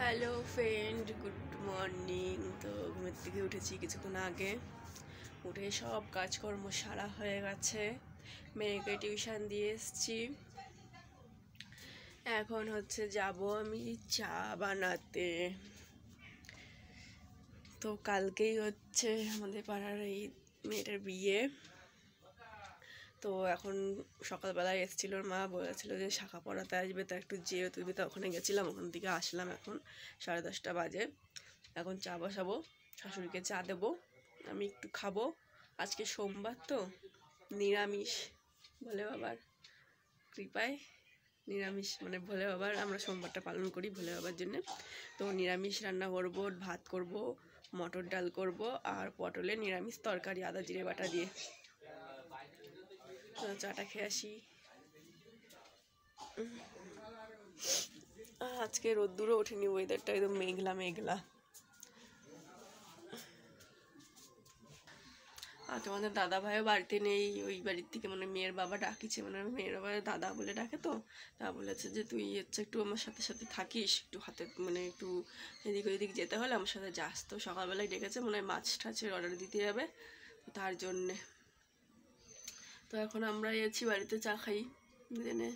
Hello friend, good morning. তো ঘুমের থেকে উঠেছি কিছুক্ষণ আগে, উঠে সব কাজকর্ম সারা হয়ে গেছে, মেয়েকে টিউশন দিয়ে এসছি। এখন হচ্ছে যাব আমি চা বানাতে। তো কালকেই হচ্ছে আমাদের পাড়ার এই মেয়েটার বিয়ে। তো এখন সকালবেলায় এসেছিল, ওর মা বলেছিল যে শাখা পড়াতে আসবে, তা একটু যেও তুই, তা ওখানে গেছিলাম, ওখান থেকে আসলাম। এখন 10:30 বাজে। এখন চা বসাবো, শাশুড়িকে চা দেবো, আমি একটু খাবো। আজকে সোমবার তো নিরামিষ, ভোলে বাবার কৃপায় নিরামিষ, মানে ভোলে বাবার আমরা সোমবারটা পালন করি ভোলে বাবার জন্যে। তো নিরামিষ রান্না করব, ভাত করব, মটর ডাল করব, আর পটলের নিরামিষ তরকারি আদা জিরে বাটা দিয়ে। চাটা খেয়ে আসি। আজকে রোদ্দুরও ওঠেনি, ওয়েদারটা একদম মেঘলা মেঘলা। আর তোমাদের দাদা ভাইও বাড়িতে নেই, ওই বাড়ির থেকে মানে মেয়ের বাবা ডাকিছে, মানে মেয়ের বাবা দাদা বলে ডাকে, তো তা বলেছে যে তুই হচ্ছে একটু আমার সাথে সাথে থাকিস, একটু হাতে মানে একটু এদিক ওইদিক যেতে হলে আমার সাথে যাস। তো সকালবেলায় ডেকেছে, মনে হয় মাছ টাছের অর্ডার দিতে যাবে, তো তার জন্যে। তো এখন আমরা এসেছি বাড়িতে, চা খাই দুজনে।